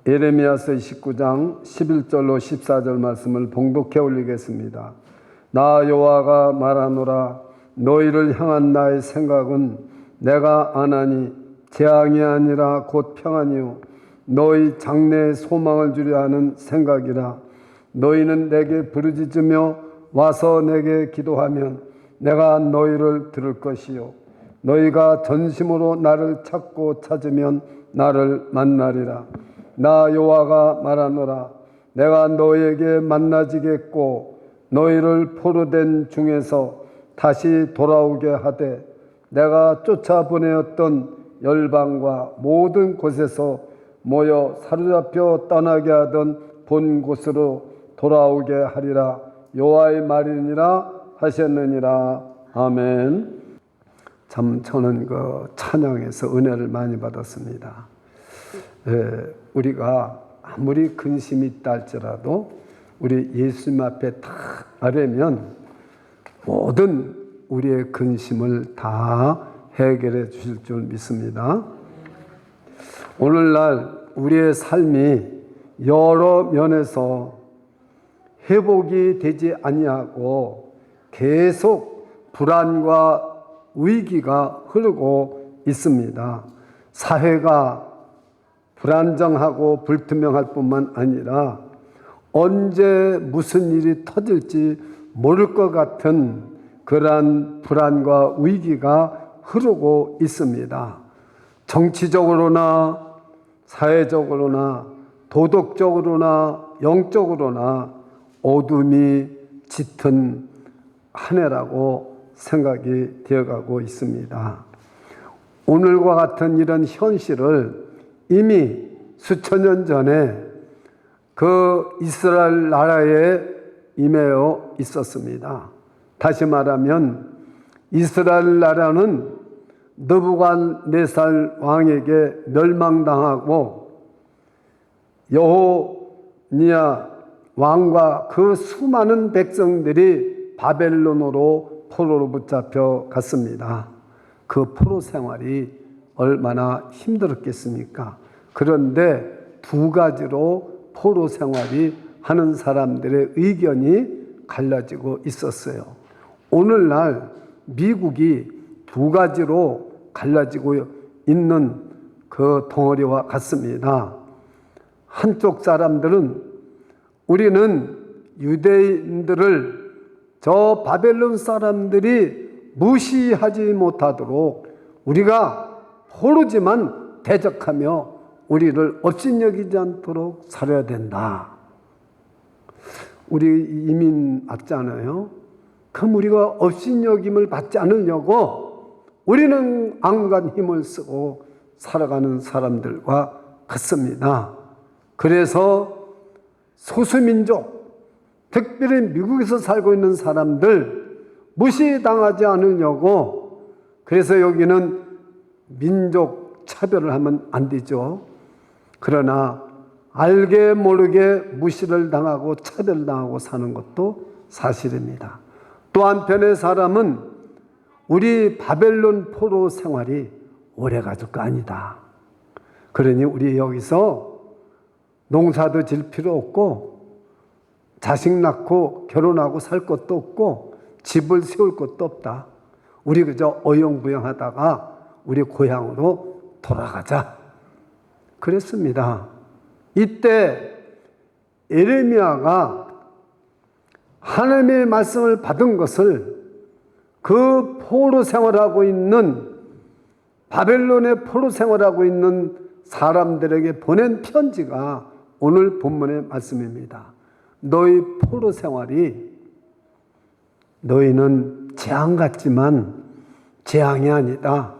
예레미야서 29장 11절로 14절 말씀을 봉독해 올리겠습니다. 나 여호와가 말하노라. 너희를 향한 나의 생각은 내가 아나니 재앙이 아니라 곧 평안이요 너희 장래에 소망을 주려 하는 생각이라. 너희는 내게 부르짖으며 와서 내게 기도하면 내가 너희를 들을 것이요 너희가 전심으로 나를 찾고 찾으면 나를 만나리라. 나 여호와가 말하노라. 내가 너희에게 만나지겠고 너희를 포로된 중에서 다시 돌아오게 하되 내가 쫓아보내었던 열방과 모든 곳에서 모여 사로잡혀 떠나게 하던 본 곳으로 돌아오게 하리라. 여호와의 말이니라 하셨느니라. 아멘. 참 저는 그 찬양에서 은혜를 많이 받았습니다. 우리가 아무리 근심이 있다 할지라도 우리 예수님 앞에 딱 아뢰면 모든 우리의 근심을 다 해결해 주실 줄 믿습니다. 오늘날 우리의 삶이 여러 면에서 회복이 되지 아니하고 계속 불안과 위기가 흐르고 있습니다. 사회가 불안정하고 불투명할 뿐만 아니라 언제 무슨 일이 터질지 모를 것 같은 그러한 불안과 위기가 흐르고 있습니다. 정치적으로나 사회적으로나 도덕적으로나 영적으로나 어둠이 짙은 한 해라고 생각이 되어가고 있습니다. 오늘과 같은 이런 현실을 이미 수천 년 전에 그 이스라엘 나라에 임하여 있었습니다. 다시 말하면 이스라엘 나라는 느부갓네살 왕에게 멸망당하고 여호니야 왕과 그 수많은 백성들이 바벨론으로 포로로 붙잡혀 갔습니다. 그 포로 생활이 얼마나 힘들었겠습니까? 그런데 두 가지로 포로 생활이 하는 사람들의 의견이 갈라지고 있었어요. 오늘날 미국이 두 가지로 갈라지고 있는 그 덩어리와 같습니다. 한쪽 사람들은 우리는 유대인들을 저 바벨론 사람들이 무시하지 못하도록 우리가 포로지만 대적하며 우리를 업신여기지 않도록 살아야 된다. 우리 이민 왔잖아요. 그럼 우리가 업신여김을 받지 않으려고 우리는 안간 힘을 쓰고 살아가는 사람들과 같습니다. 그래서 소수민족, 특별히 미국에서 살고 있는 사람들 무시당하지 않으려고, 그래서 여기는 민족 차별을 하면 안 되죠. 그러나 알게 모르게 무시를 당하고 차별당하고 사는 것도 사실입니다. 또 한편의 사람은 우리 바벨론 포로 생활이 오래가질 거 아니다. 그러니 우리 여기서 농사도 질 필요 없고 자식 낳고 결혼하고 살 것도 없고 집을 세울 것도 없다. 우리 그저 어영부영하다가 우리 고향으로 돌아가자. 그랬습니다. 이때 예레미야가 하나님의 말씀을 받은 것을 그 포로 생활하고 있는 바벨론의 포로 생활하고 있는 사람들에게 보낸 편지가 오늘 본문의 말씀입니다. 너희 포로 생활이 너희는 재앙 같지만 재앙이 아니다.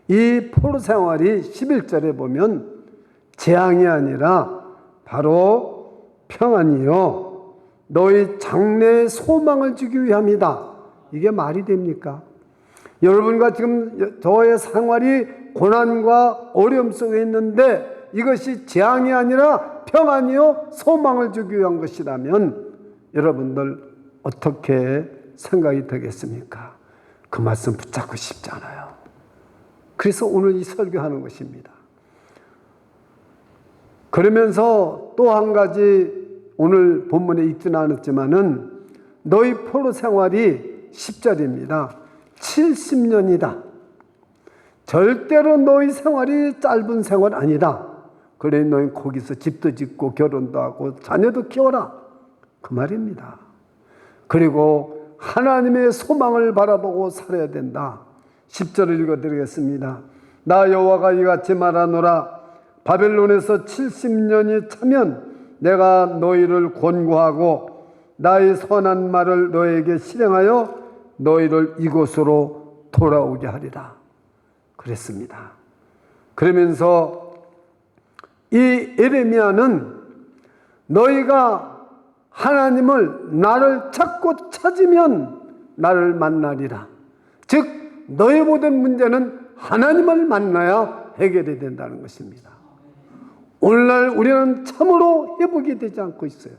이 포로 생활이 11절에 보면 재앙이 아니라 바로 평안이요 너희 장래에 소망을 주기 위함이다. 이게 말이 됩니까? 여러분과 지금 저의 생활이 고난과 어려움 속에 있는데 이것이 재앙이 아니라 평안이요 소망을 주기 위한 것이라면 여러분들 어떻게 생각이 되겠습니까? 그 말씀 붙잡고 싶잖아요. 그래서 오늘 이 설교하는 것입니다. 그러면서 또 한 가지 오늘 본문에 읽지는 않았지만은 너희 포로 생활이 10절입니다. 70년이다. 절대로 너희 생활이 짧은 생활 아니다. 그래 너희 거기서 집도 짓고 결혼도 하고 자녀도 키워라. 그 말입니다. 그리고 하나님의 소망을 바라보고 살아야 된다. 10절을 읽어드리겠습니다. 나 여호와가 이같이 말하노라. 바벨론에서 70년이 차면 내가 너희를 권고하고 나의 선한 말을 너에게 실행하여 너희를 이곳으로 돌아오게 하리라. 그랬습니다. 그러면서 이 예레미야는 너희가 하나님을 나를 찾고 찾으면 나를 만나리라. 즉 너희 모든 문제는 하나님을 만나야 해결이 된다는 것입니다. 오늘날 우리는 참으로 회복이 되지 않고 있어요.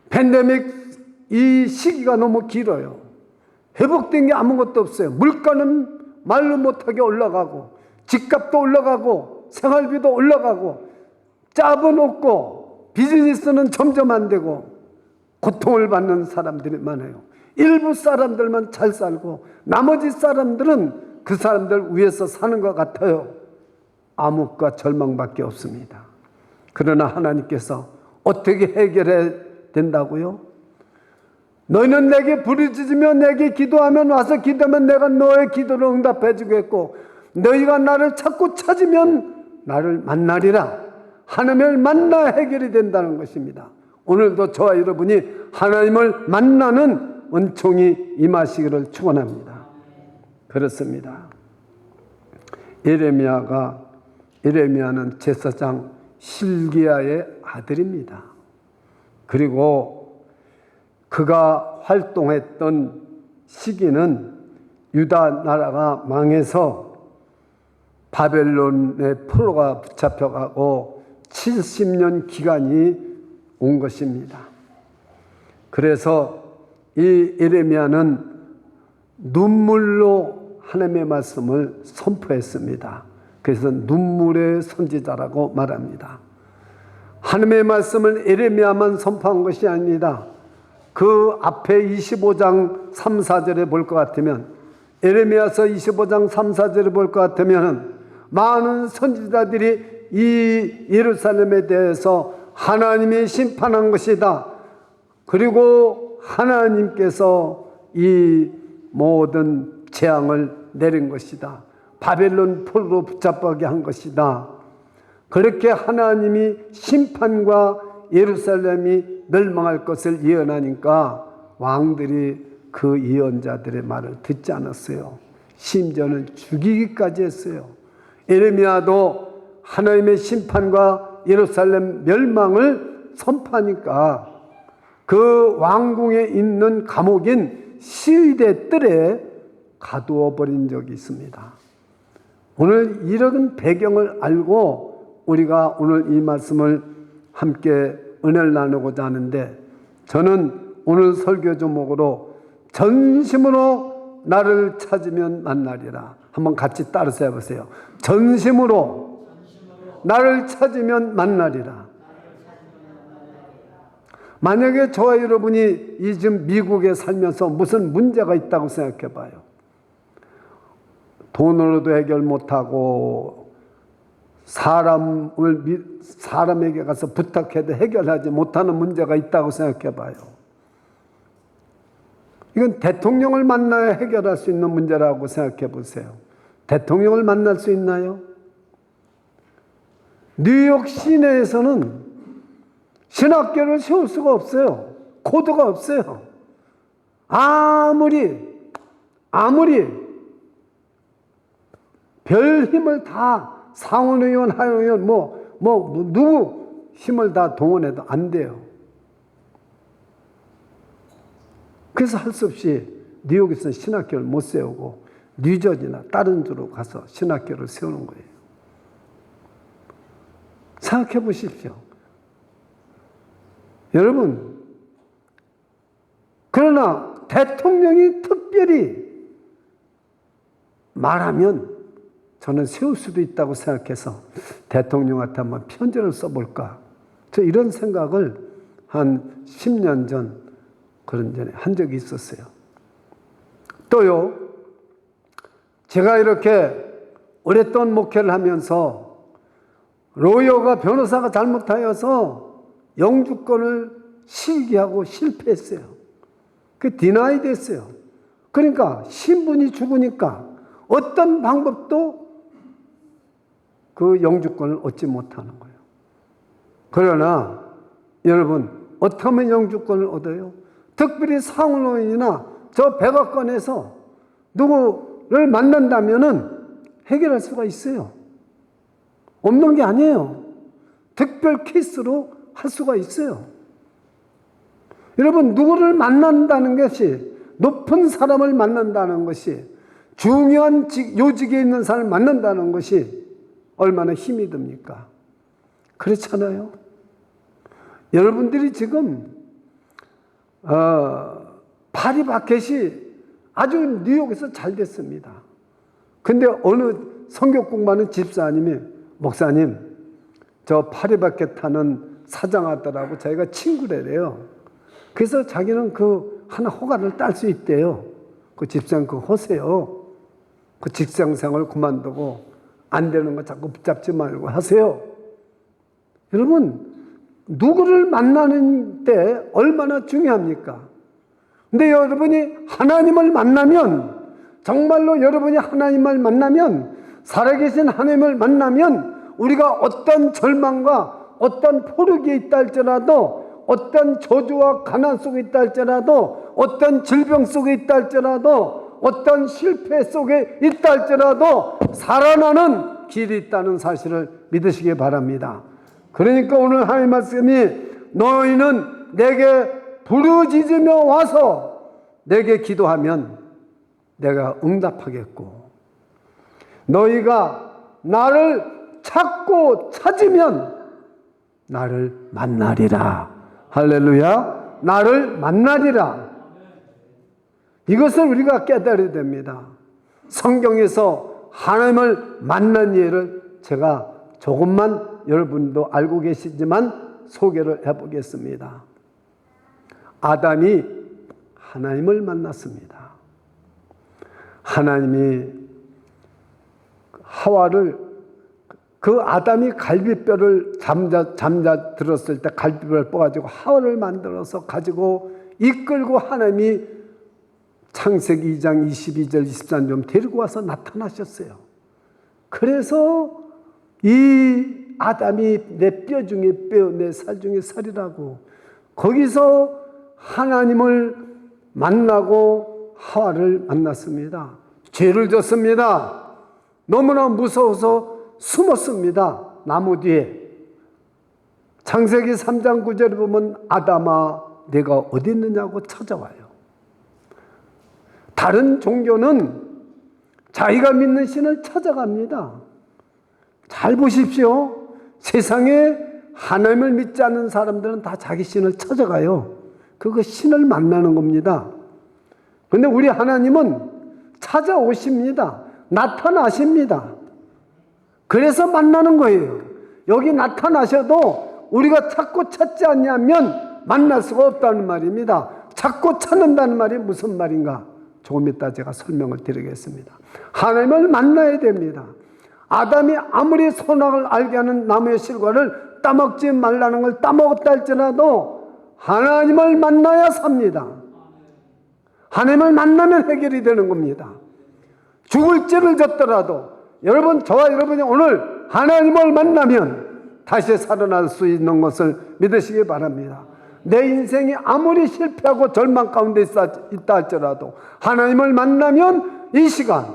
팬데믹 이 시기가 너무 길어요. 회복된 게 아무것도 없어요. 물가는 말로 못하게 올라가고 집값도 올라가고 생활비도 올라가고 짭은 없고 비즈니스는 점점 안 되고 고통을 받는 사람들이 많아요. 일부 사람들만 잘 살고 나머지 사람들은 그 사람들 위에서 사는 것 같아요. 암흑과 절망밖에 없습니다. 그러나 하나님께서 어떻게 해결해야 된다고요? 너희는 내게 부르짖으며 내게 기도하면 와서 기도하면 내가 너의 기도를 응답해 주겠고 너희가 나를 찾고 찾으면 나를 만나리라. 하나님을 만나 해결이 된다는 것입니다. 오늘도 저와 여러분이 하나님을 만나는 은총이 임하시기를 축원합니다. 그렇습니다. 예레미야는 제사장 실기야의 아들입니다. 그리고 그가 활동했던 시기는 유다 나라가 망해서 바벨론의 포로가 붙잡혀가고 70년 기간이 온 것입니다. 그래서 이 예레미야는 눈물로 하나님의 말씀을 선포했습니다. 그래서 눈물의 선지자라고 말합니다. 하나님의 말씀을 예레미야만 선포한 것이 아닙니다. 그 앞에 25장 3, 4절에 볼 것 같으면 예레미야서 25장 3, 4절에 볼 것 같으면 많은 선지자들이 이 예루살렘에 대해서 하나님이 심판한 것이다. 그리고 하나님께서 이 모든 재앙을 내린 것이다. 바벨론 포로로 붙잡히게 한 것이다. 그렇게 하나님이 심판과 예루살렘이 멸망할 것을 예언하니까 왕들이 그 예언자들의 말을 듣지 않았어요. 심지어는 죽이기까지 했어요. 예레미야도 하나님의 심판과 예루살렘 멸망을 선포하니까 그 왕궁에 있는 감옥인 시위대 뜰에 가두어 버린 적이 있습니다. 오늘 이런 배경을 알고 우리가 오늘 이 말씀을 함께 은혜를 나누고자 하는데, 저는 오늘 설교 제목으로 전심으로 나를 찾으면 만나리라. 한번 같이 따라서 해보세요. 전심으로 나를 찾으면 만나리라. 만약에 저와 여러분이 이 지금 미국에 살면서 무슨 문제가 있다고 생각해 봐요. 돈으로도 해결 못하고 사람에게 가서 부탁해도 해결하지 못하는 문제가 있다고 생각해 봐요. 이건 대통령을 만나야 해결할 수 있는 문제라고 생각해 보세요. 대통령을 만날 수 있나요? 뉴욕 시내에서는 신학교를 세울 수가 없어요. 코드가 없어요. 아무리 별 힘을 다 상원의원, 하원의원 누구 힘을 다 동원해도 안 돼요. 그래서 할 수 없이 뉴욕에서는 신학교를 못 세우고 뉴저지나 다른 주로 가서 신학교를 세우는 거예요. 생각해 보십시오. 여러분, 그러나 대통령이 특별히 말하면 저는 세울 수도 있다고 생각해서 대통령한테 한번 편지를 써볼까. 저 이런 생각을 한 10년 전 그런 전에 한 적이 있었어요. 또요, 제가 이렇게 오랫동안 목회를 하면서 로이어가 변호사가 잘못하여서 영주권을 실기하고 실패했어요. 그 디나이 됐어요. 그러니까 신분이 죽으니까 어떤 방법도 그 영주권을 얻지 못하는 거예요. 그러나 여러분, 어떻게 하면 영주권을 얻어요? 특별히 상원의원이나 저 백악관에서 누구를 만난다면은 해결할 수가 있어요. 없는 게 아니에요. 특별 케이스로 할 수가 있어요. 여러분, 누구를 만난다는 것이, 높은 사람을 만난다는 것이, 중요한 요직에 있는 사람을 만난다는 것이 얼마나 힘이 듭니까? 그렇잖아요. 여러분들이 지금 파리바켓이 아주 뉴욕에서 잘 됐습니다. 근데 어느 성경 공부하는 집사님이, 목사님, 저 파리바켓 타는 사장하더라고 자기가 친구래요. 그래서 자기는 그 하나 허가를 딸 수 있대요. 그 집사님 그거 하세요. 그 직장생활 그만두고 안 되는 거 자꾸 붙잡지 말고 하세요. 여러분, 누구를 만나는 때 얼마나 중요합니까? 근데 여러분이 하나님을 만나면, 정말로 여러분이 하나님을 만나면, 살아계신 하나님을 만나면 우리가 어떤 절망과 어떤 포르기에 있다 할지라도, 어떤 저주와 가난 속에 있다 할지라도, 어떤 질병 속에 있다 할지라도, 어떤 실패 속에 있다 할지라도 살아나는 길이 있다는 사실을 믿으시기 바랍니다. 그러니까 오늘 하나님 말씀이, 너희는 내게 부르짖으며 와서 내게 기도하면 내가 응답하겠고, 너희가 나를 찾고 찾으면 나를 만나리라. 할렐루야. 나를 만나리라. 이것을 우리가 깨달아야 됩니다. 성경에서 하나님을 만난 예를 제가 조금만 여러분도 알고 계시지만 소개를 해보겠습니다. 아담이 하나님을 만났습니다. 하나님이 하와를, 그 아담이 갈비뼈를 잠자들었을 때 갈비뼈를 뽑아가지고 하와를 만들어서 가지고 이끌고 하나님이 창세기 2장 22절 23절 데리고 와서 나타나셨어요. 그래서 이 아담이 내 뼈 중에 뼈, 내 살 중에 살이라고, 거기서 하나님을 만나고 하와를 만났습니다. 죄를 졌습니다. 너무나 무서워서 숨었습니다. 나무 뒤에. 창세기 3장 9절에 보면 아담아 내가 어디 있느냐고 찾아와요. 다른 종교는 자기가 믿는 신을 찾아갑니다. 잘 보십시오. 세상에 하나님을 믿지 않는 사람들은 다 자기 신을 찾아가요. 그거 신을 만나는 겁니다. 그런데 우리 하나님은 찾아오십니다. 나타나십니다. 그래서 만나는 거예요. 여기 나타나셔도 우리가 찾고 찾지 않냐면 만날 수가 없다는 말입니다. 찾고 찾는다는 말이 무슨 말인가? 조금 이따 제가 설명을 드리겠습니다. 하나님을 만나야 됩니다. 아담이 아무리 선악을 알게 하는 나무의 실과를 따먹지 말라는 걸 따먹었다 할지라도 하나님을 만나야 삽니다. 하나님을 만나면 해결이 되는 겁니다. 죽을 죄를 졌더라도 여러분, 저와 여러분이 오늘 하나님을 만나면 다시 살아날 수 있는 것을 믿으시기 바랍니다. 내 인생이 아무리 실패하고 절망 가운데 있다 할지라도 하나님을 만나면 이 시간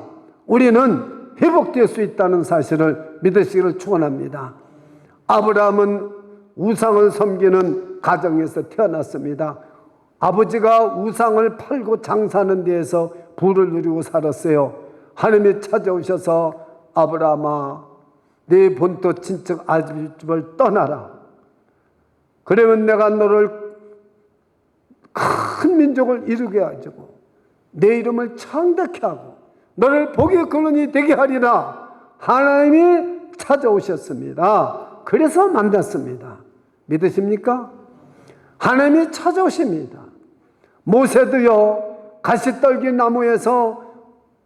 우리는 회복될 수 있다는 사실을 믿으시기를 축원합니다. 아브라함은 우상을 섬기는 가정에서 태어났습니다. 아버지가 우상을 팔고 장사하는 데에서 부를 누리고 살았어요. 하나님이 찾아오셔서 아브라함아, 네 본토 친척 아집을 떠나라. 그러면 내가 너를 큰 민족을 이루게 하고 내 이름을 창대케 하고 너를 복의 근원이 되게 하리라 하나님이 찾아오셨습니다. 그래서 만났습니다. 믿으십니까? 하나님이 찾아오십니다. 모세도요, 가시떨기 나무에서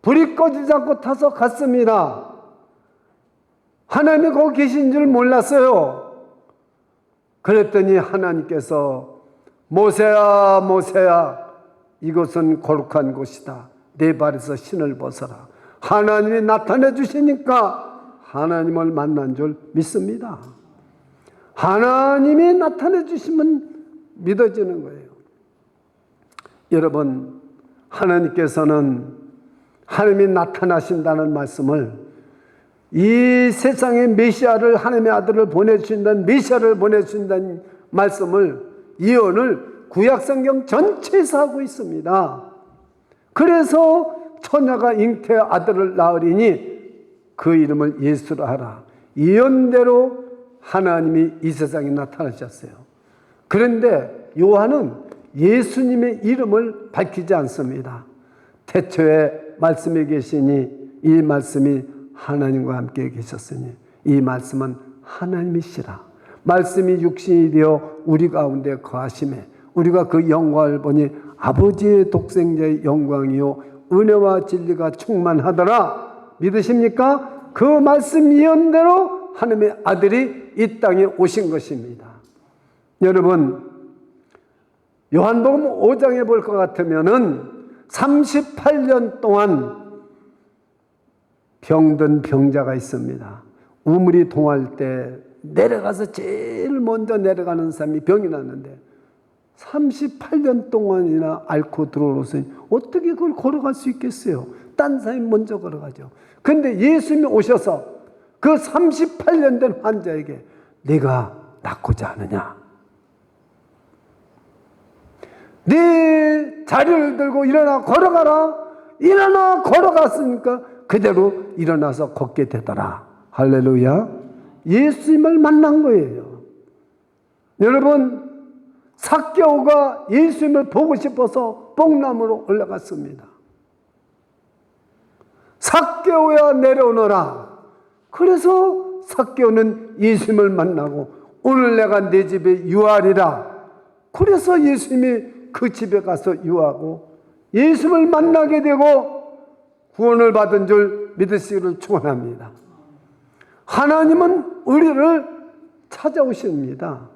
불이 꺼지지 않고 타서 갔습니다. 하나님이 거기 계신 줄 몰랐어요. 그랬더니 하나님께서 모세야, 모세야, 이곳은 거룩한 곳이다. 내 발에서 신을 벗어라. 하나님이 나타내 주시니까 하나님을 만난 줄 믿습니다. 하나님이 나타내 주시면 믿어지는 거예요. 여러분, 하나님께서는 하나님이 나타나신다는 말씀을, 이 세상에 메시아를, 하나님의 아들을 보내주신다는, 메시아를 보내주신다는 말씀을, 예언을 구약성경 전체에서 하고 있습니다. 그래서 처녀가 잉태의 아들을 낳으리니 그 이름을 예수라 하라. 예언대로 하나님이 이 세상에 나타나셨어요. 그런데 요한은 예수님의 이름을 밝히지 않습니다. 태초에 말씀이 계시니 이 말씀이 하나님과 함께 계셨으니 이 말씀은 하나님이시라. 말씀이 육신이 되어 우리 가운데 거하심에 우리가 그 영광을 보니 아버지의 독생자의 영광이요 은혜와 진리가 충만하더라. 믿으십니까? 그 말씀 예언대로 하나님의 아들이 이 땅에 오신 것입니다. 여러분, 요한복음 5장에 볼 것 같으면은 38년 동안 병든 병자가 있습니다. 우물이 동할 때 내려가서 제일 먼저 내려가는 사람이 병이 났는데 38년 동안이나 앓고 들어오셨으니 어떻게 그걸 걸어갈 수 있겠어요? 딴 사람이 먼저 걸어가죠. 근데 예수님이 오셔서 그 38년 된 환자에게 네가 낫고자 하느냐? 네 자리를 들고 일어나 걸어가라. 일어나 걸어갔으니까 그대로 일어나서 걷게 되더라. 할렐루야. 예수님을 만난 거예요. 여러분, 삭개오가 예수님을 보고 싶어서 뽕나무로 올라갔습니다. 삭개오야 내려오너라. 그래서 삭개오는 예수님을 만나고 오늘 내가 내 집에 유하리라. 그래서 예수님이 그 집에 가서 유하고 예수님을 만나게 되고 구원을 받은 줄 믿으시기를 축원합니다. 하나님은 우리를 찾아오십니다.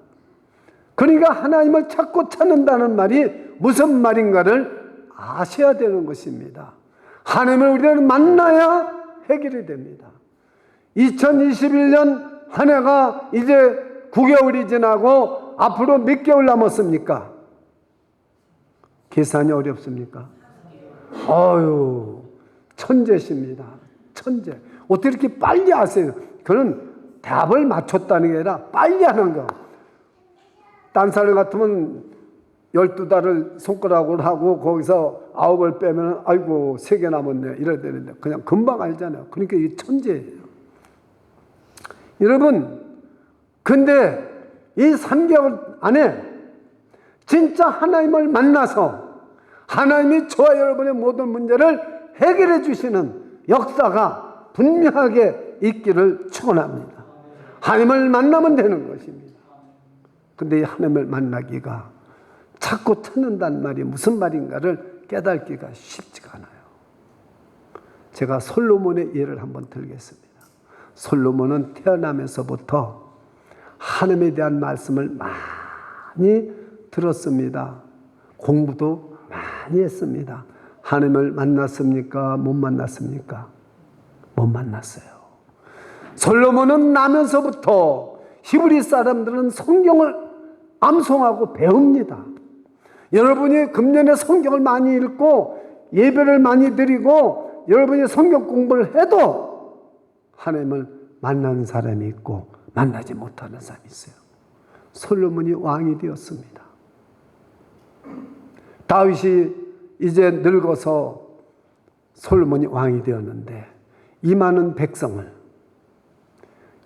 그러니까 하나님을 찾고 찾는다는 말이 무슨 말인가를 아셔야 되는 것입니다. 하나님을 우리는 만나야 해결이 됩니다. 2021년 한 해가 이제 9개월이 지나고 앞으로 몇 개월 남았습니까? 계산이 어렵습니까? 아유, 천재십니다. 천재. 어떻게 이렇게 빨리 아세요? 그는 답을 맞췄다는 게 아니라 빨리 하는 거. 딴 사람 같으면 12달을 손가락으로 하고 거기서 9을 빼면 아이고 3개 남았네 이래야 되는데 그냥 금방 알잖아요. 그러니까 이게 천재예요. 여러분, 근데 이 3개월 안에 진짜 하나님을 만나서 하나님이 저와 여러분의 모든 문제를 해결해 주시는 역사가 분명하게 있기를 축원합니다. 하나님을 만나면 되는 것입니다. 근데 이 하나님을 만나기가 찾고 찾는다는 말이 무슨 말인가를 깨닫기가 쉽지가 않아요. 제가 솔로몬의 예를 한번 들겠습니다. 솔로몬은 태어나면서부터 하나님에 대한 말씀을 많이 들었습니다. 공부도 많이 했습니다. 하나님을 만났습니까? 못 만났습니까? 못 만났어요. 솔로몬은 나면서부터 히브리 사람들은 성경을 암송하고 배웁니다. 여러분이 금년에 성경을 많이 읽고 예배를 많이 드리고 여러분이 성경 공부를 해도 하나님을 만나는 사람이 있고 만나지 못하는 사람이 있어요. 솔로몬이 왕이 되었습니다. 다윗이 이제 늙어서 솔로몬이 왕이 되었는데 이 많은 백성을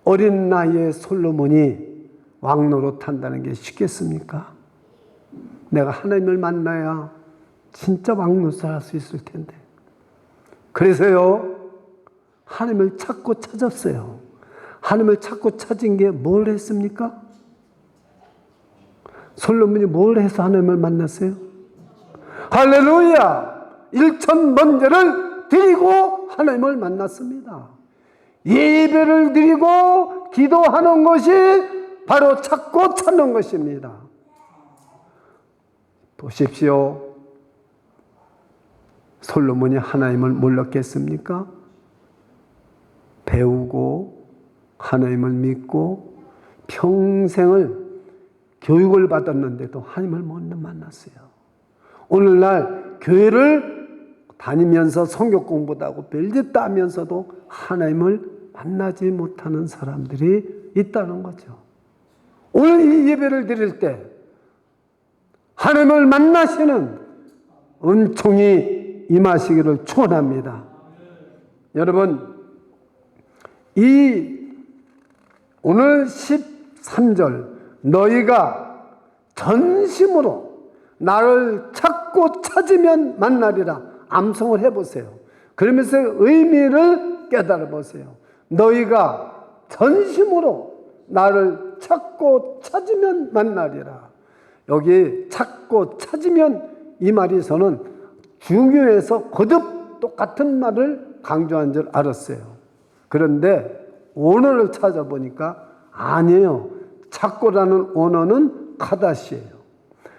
어린 나이에 솔로몬이 왕노릇한다는 게 쉽겠습니까? 내가 하나님을 만나야 진짜 왕노릇을 할 수 있을 텐데. 그래서요, 하나님을 찾고 찾았어요. 하나님을 찾고 찾은 게 뭘 했습니까? 솔로몬이 뭘 해서 하나님을 만났어요? 할렐루야! 일천번제를 드리고 하나님을 만났습니다. 예배를 드리고 기도하는 것이 바로 찾고 찾는 것입니다. 보십시오. 솔로몬이 하나님을 몰랐겠습니까? 배우고 하나님을 믿고 평생을 교육을 받았는데도 하나님을 못 만났어요. 오늘날 교회를 다니면서 성경 공부도 하고 별짓도 하면서도 하나님을 만나지 못하는 사람들이 있다는 거죠. 오늘 이 예배를 드릴 때 하나님을 만나시는 은총이 임하시기를 축원합니다. 여러분, 이 오늘 13절 너희가 전심으로 나를 찾고 찾으면 만나리라 암송을 해보세요. 그러면서 의미를 깨달아 보세요. 너희가 전심으로 나를 찾고 찾으면 만나리라. 여기 찾고 찾으면 이 말이 저는 중요해서 거듭 똑같은 말을 강조한 줄 알았어요. 그런데 원어를 찾아보니까 아니에요. 찾고라는 언어는 카다시예요.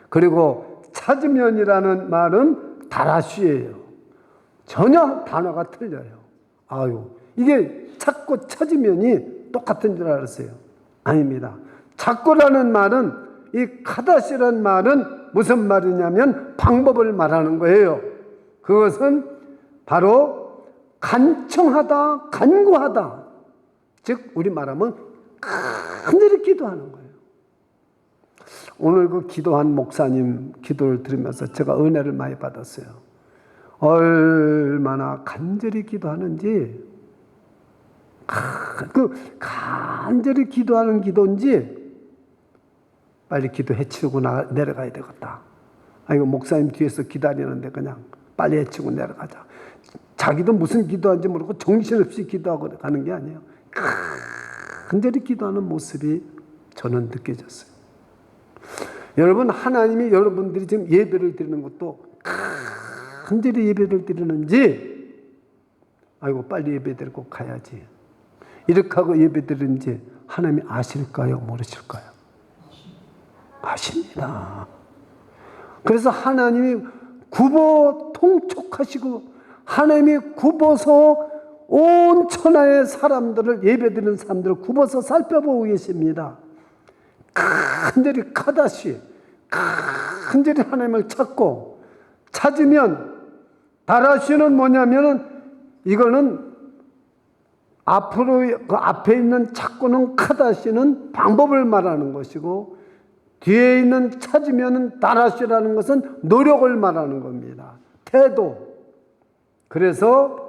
그리고 찾으면이라는 말은 다라시예요. 전혀 단어가 틀려요. 아유, 이게 찾고 찾으면이 똑같은 줄 알았어요. 아닙니다. 찾고라는 말은 이 카다시라는 말은 무슨 말이냐면 방법을 말하는 거예요. 그것은 바로 간청하다, 간구하다. 즉 우리 말하면 간절히 기도하는 거예요. 오늘 그 기도한 목사님 기도를 들으면서 제가 은혜를 많이 받았어요. 얼마나 간절히 기도하는지, 그 간절히 기도하는 기도인지 빨리 기도 해치우고 내려가야 되겠다. 이거 목사님 뒤에서 기다리는데 그냥 빨리 해치우고 내려가자. 자기도 무슨 기도하는지 모르고 정신없이 기도하고 가는 게 아니에요. 간절히 기도하는 모습이 저는 느껴졌어요. 여러분, 하나님이 여러분들이 지금 예배를 드리는 것도 간절히 예배를 드리는지, 아이고 빨리 예배 드리고 가야지, 이렇게 하고 예배 드리는지 하나님이 아실까요? 모르실까요? 아십니다. 그래서 하나님이 굽어 통촉하시고 하나님이 굽어서 온 천하의 사람들을, 예배드리는 사람들을 굽어서 살펴보고 계십니다. 간절히 카다시, 간절히 하나님을 찾고, 찾으면 다라시는 뭐냐면은 이거는 앞으로 그 앞에 있는 찾고는 카다시는 방법을 말하는 것이고, 뒤에 있는 찾으면은 다라시라는 것은 노력을 말하는 겁니다. 태도. 그래서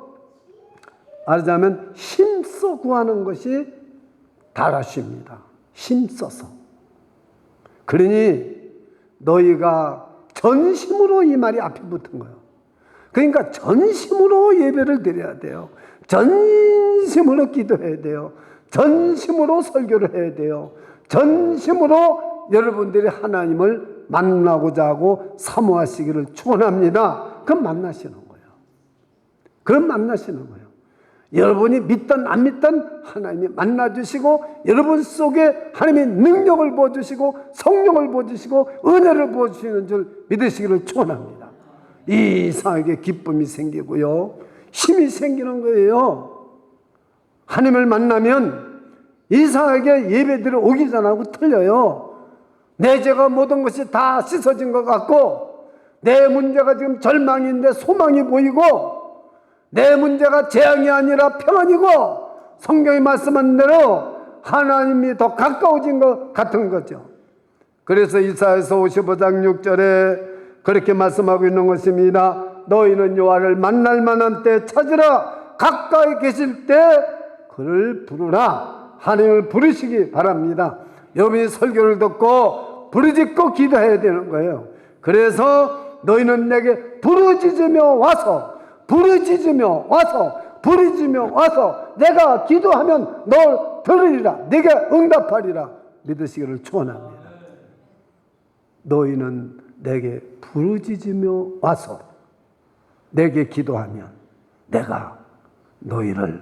말하자면 힘써 구하는 것이 다라시입니다. 힘써서. 그러니 너희가 전심으로, 이 말이 앞에 붙은 거예요. 그러니까 전심으로 예배를 드려야 돼요. 전심으로 기도해야 돼요. 전심으로 설교를 해야 돼요. 전심으로 여러분들이 하나님을 만나고자 하고 사모하시기를 축원합니다. 그럼 만나시는 거예요. 그럼 만나시는 거예요. 여러분이 믿든 안 믿든 하나님이 만나주시고, 여러분 속에 하나님의 능력을 부어주시고 성령을 부어주시고 은혜를 부어주시는 줄 믿으시기를 축원합니다. 이상하게 기쁨이 생기고요, 힘이 생기는 거예요. 하나님을 만나면 이상하게 예배드려 오기 전하고 틀려요. 내 죄가 모든 것이 다 씻어진 것 같고, 내 문제가 지금 절망인데 소망이 보이고, 내 문제가 재앙이 아니라 평안이고, 성경이 말씀한 대로 하나님이 더 가까워진 것 같은 거죠. 그래서 이사야서 55장 6절에 그렇게 말씀하고 있는 것입니다. 너희는 여호와를 만날 만한 때 찾으라. 가까이 계실 때 그를 부르라. 하나님을 부르시기 바랍니다. 여러분이 설교를 듣고 부르짖고 기도해야 되는 거예요. 그래서 너희는 내게 부르짖으며 와서, 부르짖으며 와서, 부르짖으며 와서 내가 기도하면 널 들으리라. 내가 응답하리라. 믿으시기를 축원합니다. 너희는 내게 부르짖으며 와서 내게 기도하면 내가 너희를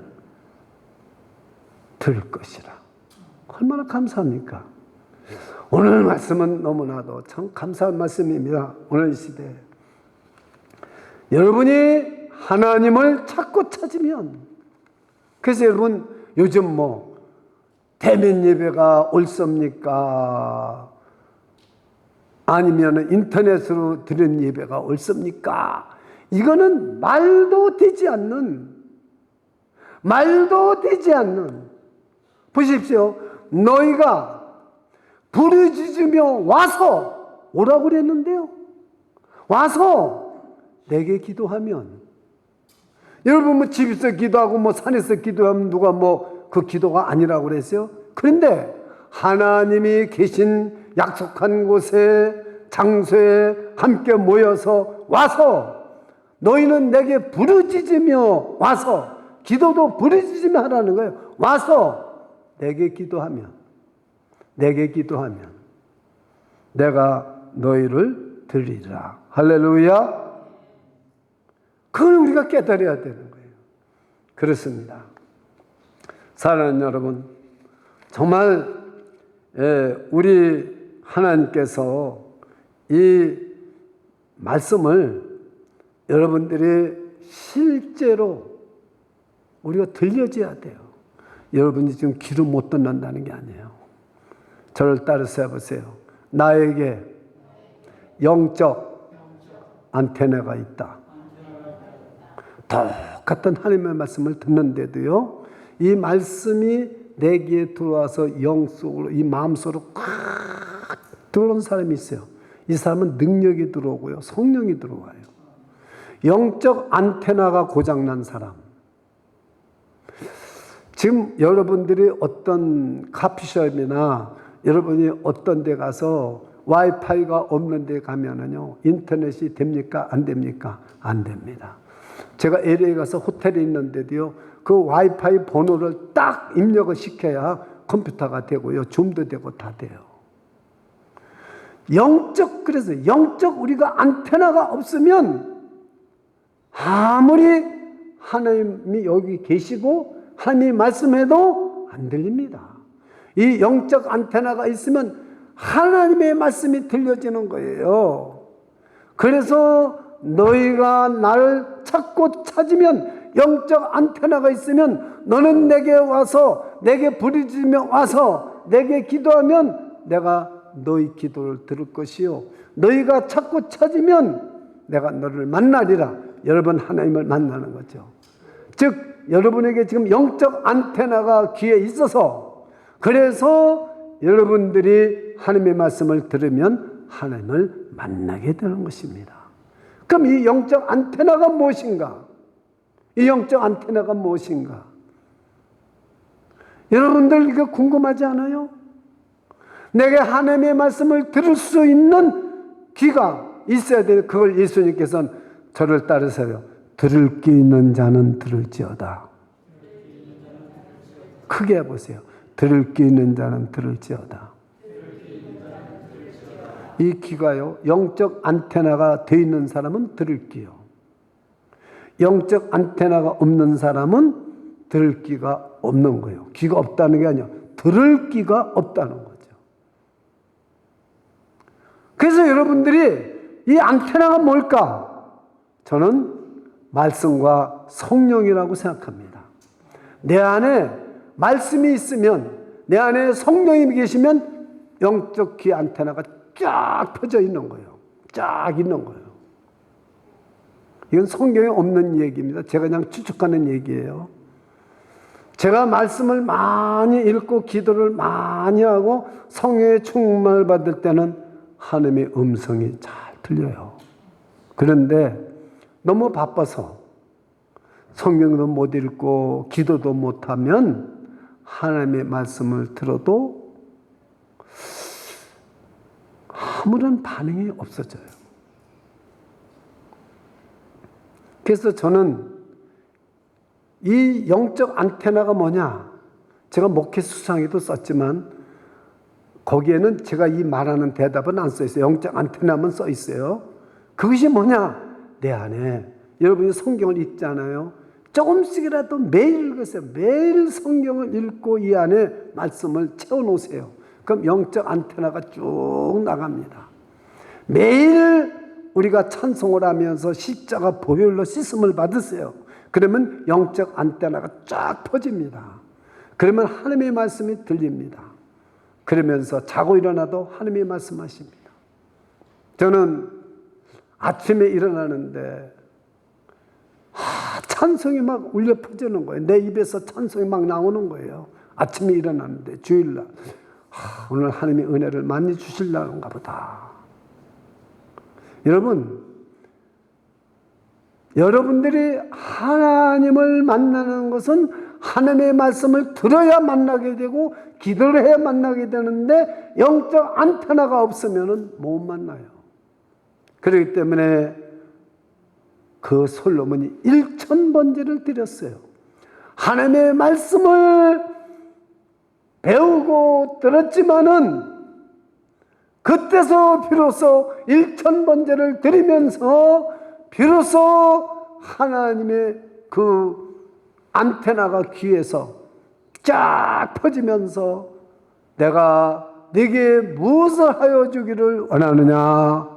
들을 것이라. 얼마나 감사합니까? 오늘 말씀은 너무나도 참 감사한 말씀입니다. 오늘 시대에 여러분이 하나님을 찾고 찾으면, 그래서 여러분 요즘 대면 예배가 옳습니까? 아니면 인터넷으로 드리는 예배가 옳습니까? 이거는 말도 되지 않는 보십시오. 너희가 부르짖으며 와서 오라고 그랬는데요. 와서 내게 기도하면, 여러분 집에서 기도하고 산에서 기도하면 누가 그 기도가 아니라고 그랬어요? 그런데 하나님이 계신 약속한 곳에, 장소에 함께 모여서 와서 너희는 내게 부르짖으며 와서, 기도도 부르짖으며 하라는 거예요. 와서 내게 기도하면 내가 너희를 들으리라. 할렐루야. 그걸 우리가 깨달아야 되는 거예요. 그렇습니다. 사랑하는 여러분, 정말 우리 하나님께서 이 말씀을 여러분들이 실제로 우리가 들려줘야 돼요. 여러분이 지금 귀로 못 듣는다는 게 아니에요. 저를 따라서 해보세요. 나에게 영적 안테나가 있다. 똑같은 하나님의 말씀을 듣는데도요, 이 말씀이 내 귀에 들어와서 영 속으로, 이 마음 속으로 꽉 들어오는 사람이 있어요. 이 사람은 능력이 들어오고요, 성령이 들어와요. 영적 안테나가 고장난 사람. 지금 여러분들이 어떤 카피숍이나 여러분이 어떤 데 가서 와이파이가 없는 데 가면은요, 인터넷이 됩니까? 안 됩니까? 안 됩니다. 제가 LA 가서 호텔에 있는데도요, 그 와이파이 번호를 딱 입력을 시켜야 컴퓨터가 되고요, 줌도 되고 다 돼요. 그래서 영적 우리가 안테나가 없으면 아무리 하나님이 여기 계시고 하나님이 말씀해도 안 들립니다. 이 영적 안테나가 있으면 하나님의 말씀이 들려지는 거예요. 그래서 너희가 나를 찾고 찾으면, 영적 안테나가 있으면 너는 내게 와서 내게 부르짖으며 와서 내게 기도하면 내가 너희 기도를 들을 것이요, 너희가 찾고 찾으면 내가 너를 만나리라. 여러분 하나님을 만나는 거죠. 즉 여러분에게 지금 영적 안테나가 귀에 있어서, 그래서 여러분들이 하나님의 말씀을 들으면 하나님을 만나게 되는 것입니다. 그럼 이 영적 안테나가 무엇인가? 이 영적 안테나가 무엇인가? 여러분들 이거 궁금하지 않아요? 내게 하나님의 말씀을 들을 수 있는 귀가 있어야 돼요. 그걸 예수님께서는 저를 따르세요. 들을 귀 있는 자는 들을지어다. 크게 해보세요. 들을 귀 있는 자는 들을지어다. 이 귀가요, 영적 안테나가 되어 있는 사람은 들을 귀요, 영적 안테나가 없는 사람은 들을 귀가 없는 거예요. 귀가 없다는 게 아니라 들을 귀가 없다는 거죠. 그래서 여러분들이 이 안테나가 뭘까? 저는 말씀과 성령이라고 생각합니다. 내 안에 말씀이 있으면, 내 안에 성령이 계시면 영적 귀 안테나가 쫙 펴져 있는 거예요. 쫙 있는 거예요. 이건 성경에 없는 얘기입니다. 제가 그냥 추측하는 얘기예요. 제가 말씀을 많이 읽고 기도를 많이 하고 성령의 충만을 받을 때는 하나님의 음성이 잘 들려요. 그런데 너무 바빠서 성경도 못 읽고 기도도 못하면 하나님의 말씀을 들어도 아무런 반응이 없어져요. 그래서 저는 이 영적 안테나가 뭐냐? 제가 목회 수상에도 썼지만 거기에는 제가 이 말하는 대답은 안 써 있어요. 영적 안테나만 써 있어요. 그것이 뭐냐? 내 안에 여러분이 성경을 읽잖아요. 조금씩이라도 매일 읽으세요. 매일 성경을 읽고 이 안에 말씀을 채워놓으세요. 그럼 영적 안테나가 쭉 나갑니다. 매일 우리가 찬송을 하면서 십자가 보혈로 씻음을 받으세요. 그러면 영적 안테나가 쫙 퍼집니다. 그러면 하나님의 말씀이 들립니다. 그러면서 자고 일어나도 하나님의 말씀하십니다. 저는 아침에 일어나는데 찬송이 막 울려 퍼지는 거예요. 내 입에서 찬송이 막 나오는 거예요. 아침에 일어나는데 주일날 오늘 하나님의 은혜를 많이 주시려는가 보다. 여러분들이 하나님을 만나는 것은 하나님의 말씀을 들어야 만나게 되고 기도를 해야 만나게 되는데 영적 안테나가 없으면 못 만나요. 그렇기 때문에 그 솔로몬이 1000번제를 드렸어요. 하나님의 말씀을 배우고 들었지만은 그때서 비로소 1000번제를 드리면서 비로소 하나님의 그 안테나가 귀에서 쫙 퍼지면서 내가 네게 무엇을 하여 주기를 원하느냐?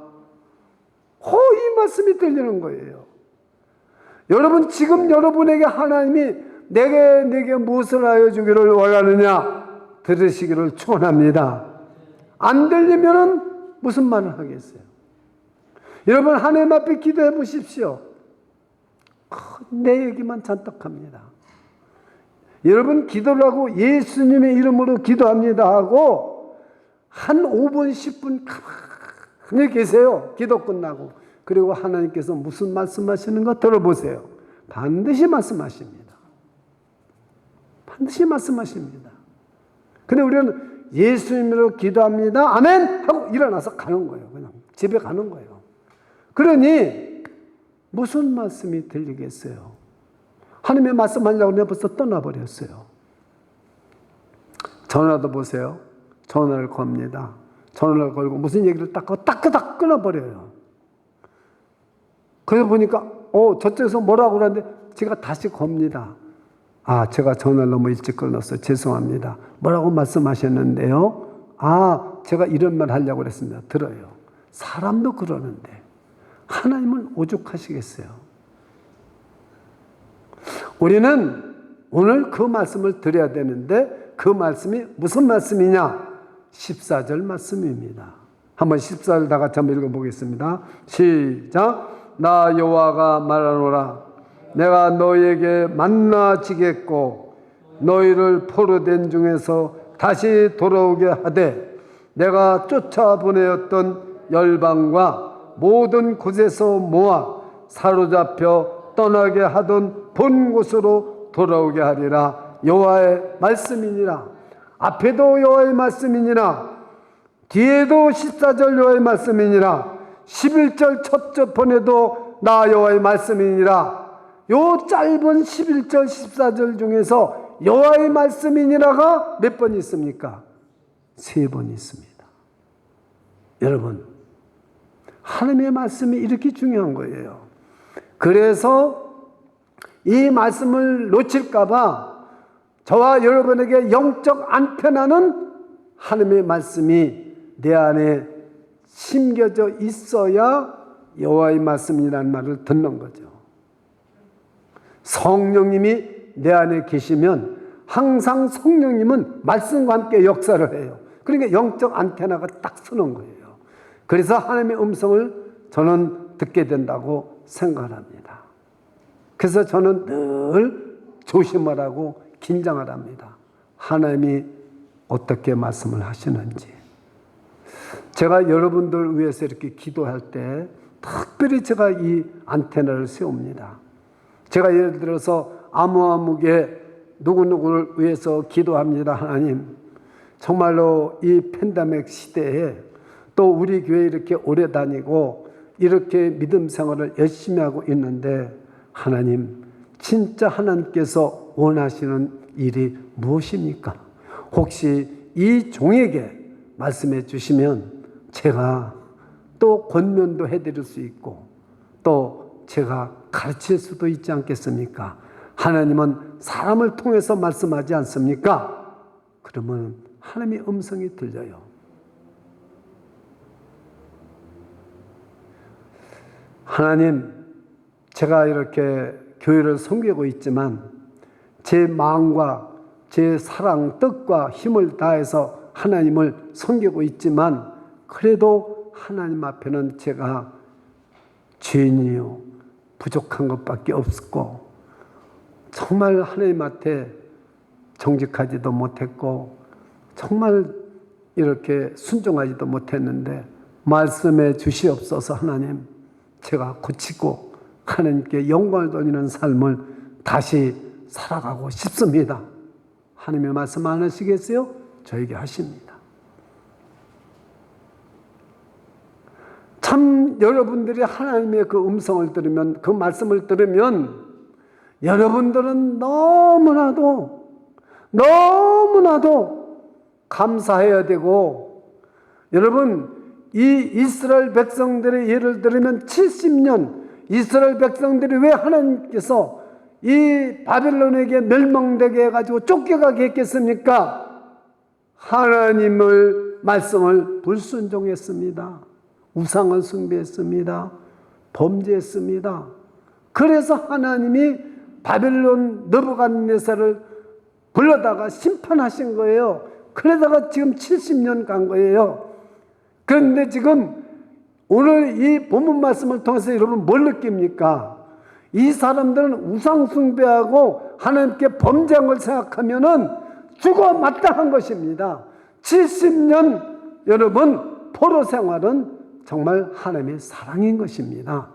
이 말씀이 들리는 거예요. 여러분 지금 여러분에게 하나님이 내게 무엇을 하여 주기를 원하느냐? 들으시기를 축원합니다. 안 들리면은 무슨 말을 하겠어요? 여러분 하나님 앞에 기도해 보십시오. 내 얘기만 잔뜩합니다. 여러분 기도를 하고 예수님의 이름으로 기도합니다 하고 한 5분 10분 가만히 계세요. 기도 끝나고. 그리고 하나님께서 무슨 말씀하시는 거 들어보세요. 반드시 말씀하십니다. 반드시 말씀하십니다. 근데 우리는 예수님으로 기도합니다. 아멘! 하고 일어나서 가는 거예요. 그냥 집에 가는 거예요. 그러니 무슨 말씀이 들리겠어요? 하나님의 말씀하려고 내가 벌써 떠나버렸어요. 전화도 보세요. 전화를 겁니다. 전화를 걸고 무슨 얘기를 따끄닥 끊어버려요. 그래서 보니까 저쪽에서 뭐라고 그러는데 제가 다시 겁니다. 제가 전화를 너무 일찍 끊었어요. 죄송합니다. 뭐라고 말씀하셨는데요? 제가 이런 말 하려고 그랬습니다. 들어요. 사람도 그러는데 하나님은 오죽하시겠어요? 우리는 오늘 그 말씀을 드려야 되는데 그 말씀이 무슨 말씀이냐? 14절 말씀입니다. 한번 14절 다 같이 한번 읽어보겠습니다. 시작. 나 여호와가 말하노라. 내가 너희에게 만나 지겠고 너희를 포로된 중에서 다시 돌아오게 하되 내가 쫓아보내었던 열방과 모든 곳에서 모아 사로잡혀 떠나게 하던 본 곳으로 돌아오게 하리라. 여호와의 말씀이니라. 앞에도 여호와의 말씀이니라. 뒤에도 14절 여호와의 말씀이니라. 11절 첫 번에도 나 여호와의 말씀이니라. 요 짧은 11절 14절 중에서 여호와의 말씀이니라가 몇 번 있습니까? 3번 있습니다. 여러분 하나님의 말씀이 이렇게 중요한 거예요. 그래서 이 말씀을 놓칠까 봐 저와 여러분에게 영적 안테나는 하나님의 말씀이 내 안에 심겨져 있어야 여호와의 말씀이라는 말을 듣는 거죠. 성령님이 내 안에 계시면 항상 성령님은 말씀과 함께 역사를 해요. 그러니까 영적 안테나가 딱 서는 거예요. 그래서 하나님의 음성을 저는 듣게 된다고 생각합니다. 그래서 저는 늘 조심을 하고 긴장을 합니다. 하나님이 어떻게 말씀을 하시는지. 제가 여러분들 위해서 이렇게 기도할 때 특별히 제가 이 안테나를 세웁니다. 제가 예를 들어서 아무개 누구누구를 위해서 기도합니다. 하나님 정말로 이 팬데믹 시대에 또 우리 교회 이렇게 오래 다니고 이렇게 믿음 생활을 열심히 하고 있는데 하나님 진짜 하나님께서 원하시는 일이 무엇입니까? 혹시 이 종에게 말씀해 주시면 제가 또 권면도 해드릴 수 있고 또 제가 가르칠 수도 있지 않겠습니까? 하나님은 사람을 통해서 말씀하지 않습니까? 그러면 하나님의 음성이 들려요. 하나님, 제가 이렇게 교회를 섬기고 있지만 제 마음과 제 사랑, 뜻과 힘을 다해서 하나님을 섬기고 있지만 그래도 하나님 앞에는 제가 죄인이요 부족한 것밖에 없었고 정말 하나님 앞에 정직하지도 못했고 정말 이렇게 순종하지도 못했는데 말씀해 주시옵소서. 하나님, 제가 고치고 하나님께 영광을 돌리는 삶을 다시 살아가고 싶습니다. 하나님의 말씀 안 하시겠어요? 저에게 하십니다. 참 여러분들이 하나님의 그 음성을 들으면, 그 말씀을 들으면 여러분들은 너무나도 감사해야 되고, 여러분 이 이스라엘 백성들의 예를 들으면 70년 이스라엘 백성들이 왜 하나님께서 이 바벨론에게 멸망되게 해가지고 쫓겨가게 했겠습니까? 하나님의 말씀을 불순종했습니다. 우상을 숭배했습니다. 범죄했습니다. 그래서 하나님이 바벨론 느부갓네살을 불러다가 심판하신 거예요. 그러다가 지금 70년 간 거예요. 그런데 지금 오늘 이 본문 말씀을 통해서 여러분 뭘 느낍니까? 이 사람들은 우상 숭배하고 하나님께 범죄한 걸 생각하면은 죽어 마땅한 것입니다. 70년 여러분 포로 생활은 정말 하나님의 사랑인 것입니다.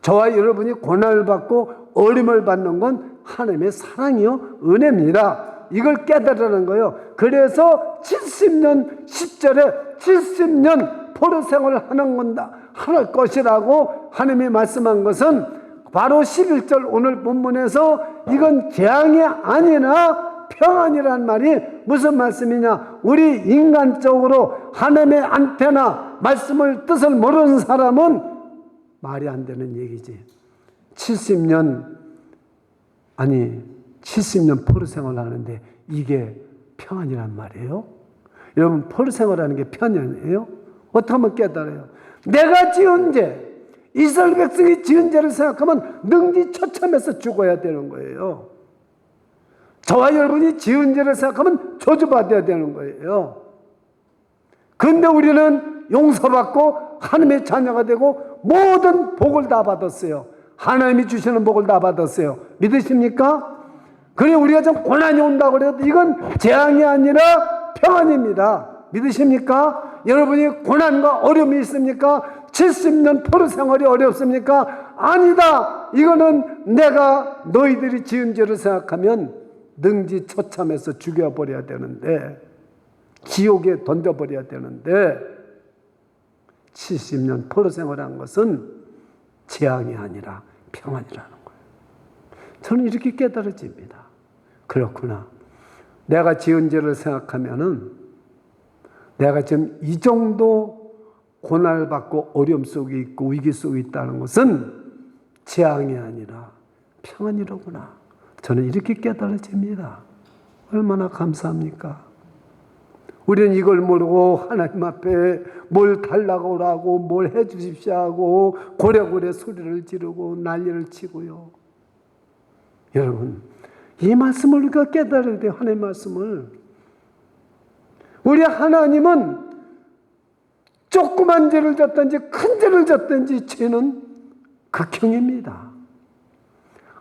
저와 여러분이 고난을 받고 어림을 받는 건 하나님의 사랑이요 은혜입니다. 이걸 깨달으는 거예요. 그래서 70년 10절에 70년 포로 생활을 할 것이라고 하나님이 말씀한 것은 바로 11절 오늘 본문에서 이건 재앙이 아니라 평안이란 말이 무슨 말씀이냐? 우리 인간적으로 하나님의 안테나 말씀을 뜻을 모르는 사람은 말이 안 되는 얘기지. 70년 포로 생활을 하는데 이게 평안이란 말이에요? 여러분, 포로 생활하는 게 평안이에요? 어떻게 하면 깨달아요? 내가 지은 죄, 이스라엘 백성이 지은 죄를 생각하면 능지처참해서 죽어야 되는 거예요. 저와 여러분이 지은 죄를 생각하면 저주받아야 되는 거예요. 그런데 우리는 용서받고 하나님의 자녀가 되고 모든 복을 다 받았어요. 하나님이 주시는 복을 다 받았어요. 믿으십니까? 그래 우리가 좀 고난이 온다고 해도 이건 재앙이 아니라 평안입니다. 믿으십니까? 여러분이 고난과 어려움이 있습니까? 70년 포로 생활이 어렵습니까? 아니다. 이거는 내가 너희들이 지은 죄를 생각하면 능지처참해서 죽여버려야 되는데, 지옥에 던져버려야 되는데 70년 포로 생활한 것은 재앙이 아니라 평안이라는 거예요. 저는 이렇게 깨달아집니다. 그렇구나. 내가 지은 죄를 생각하면은 내가 지금 이 정도 고난을 받고 어려움 속에 있고 위기 속에 있다는 것은 재앙이 아니라 평안이로구나. 저는 이렇게 깨달아집니다. 얼마나 감사합니까? 우리는 이걸 모르고 하나님 앞에 뭘 달라고 하고 뭘 해 주십시오 하고 고래고래 소리를 지르고 난리를 치고요. 여러분, 이 말씀을 우리가 깨달아야 돼요. 하나님의 말씀을. 우리 하나님은 조그만 죄를 졌든지 큰 죄를 졌든지 죄는 극형입니다.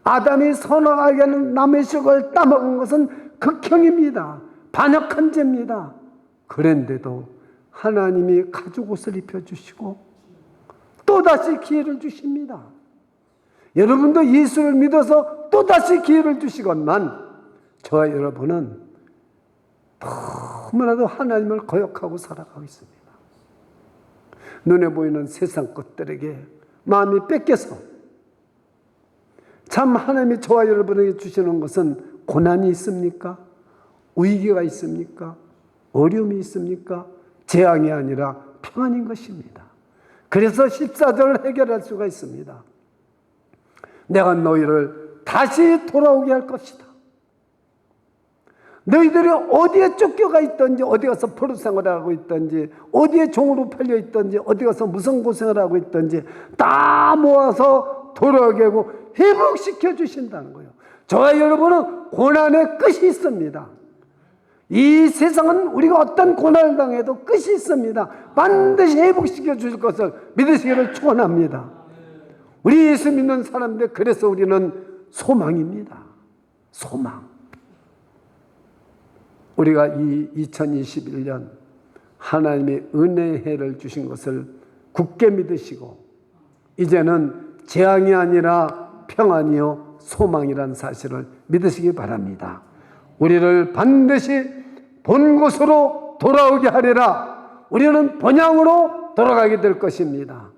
아담이 선악하게 하는 남의 식을 따먹은 것은 극형입니다. 반역한 죄입니다. 그런데도 하나님이 가죽옷을 입혀주시고 또다시 기회를 주십니다. 여러분도 예수를 믿어서 또다시 기회를 주시건만 저와 여러분은 너무나도 하나님을 거역하고 살아가고 있습니다. 눈에 보이는 세상 것들에게 마음이 뺏겨서 참 하나님이 저와 여러분에게 주시는 것은 고난이 있습니까? 위기가 있습니까? 어려움이 있습니까? 재앙이 아니라 평안인 것입니다. 그래서 14절을 해결할 수가 있습니다. 내가 너희를 다시 돌아오게 할 것이다. 너희들이 어디에 쫓겨가 있든지, 어디 가서 포로생활을 하고 있든지, 어디에 종으로 팔려 있든지, 어디 가서 무슨 고생을 하고 있든지 다 모아서 돌아오게 하고 회복시켜 주신다는 거예요. 저와 여러분은 고난의 끝이 있습니다. 이 세상은 우리가 어떤 고난을 당해도 끝이 있습니다. 반드시 회복시켜 주실 것을 믿으시기를 축원합니다. 우리 예수 믿는 사람들, 그래서 우리는 소망입니다. 소망. 우리가 이 2021년 하나님의 은혜의 해를 주신 것을 굳게 믿으시고, 이제는 재앙이 아니라 평안이요 소망이란 사실을 믿으시기 바랍니다. 우리를 반드시 본 곳으로 돌아오게 하리라. 우리는 본향으로 돌아가게 될 것입니다.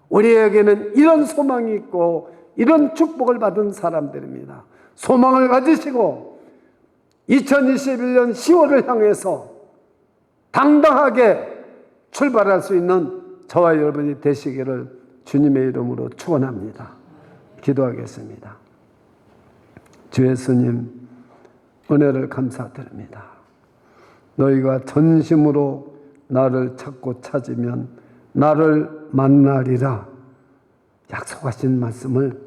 우리에게는 이런 소망이 있고 이런 축복을 받은 사람들입니다. 소망을 가지시고 2021년 10월을 향해서 당당하게 출발할 수 있는 저와 여러분이 되시기를 주님의 이름으로 축원합니다. 기도하겠습니다. 주 예수님, 은혜를 감사드립니다. 너희가 전심으로 나를 찾고 찾으면 나를 만나리라 약속하신 말씀을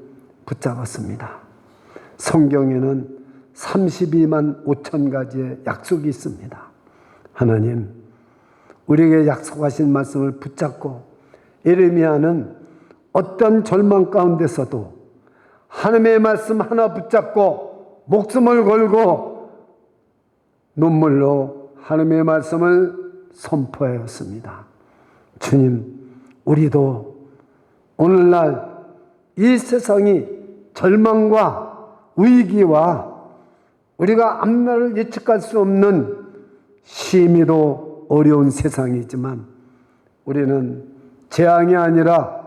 붙잡았습니다. 성경에는 32만 5천 가지의 약속이 있습니다. 하나님, 우리에게 약속하신 말씀을 붙잡고 예레미야는 어떤 절망 가운데서도 하나님의 말씀 하나 붙잡고 목숨을 걸고 눈물로 하나님의 말씀을 선포하였습니다. 주님, 우리도 오늘날 이 세상이 절망과 위기와 우리가 앞날을 예측할 수 없는 심히도 어려운 세상이지만 우리는 재앙이 아니라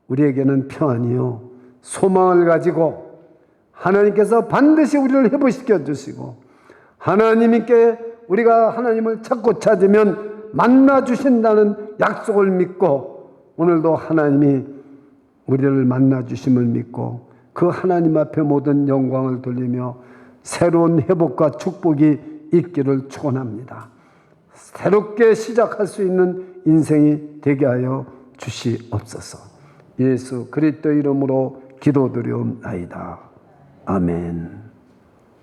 우리에게는 평안이요 소망을 가지고 하나님께서 반드시 우리를 회복시켜 주시고 하나님께 우리가 하나님을 찾고 찾으면 만나 주신다는 약속을 믿고 오늘도 하나님이 우리를 만나 주심을 믿고 그 하나님 앞에 모든 영광을 돌리며 새로운 회복과 축복이 있기를 축원합니다. 새롭게 시작할 수 있는 인생이 되게 하여 주시옵소서. 예수 그리스도 이름으로 기도드리옵나이다. 아멘.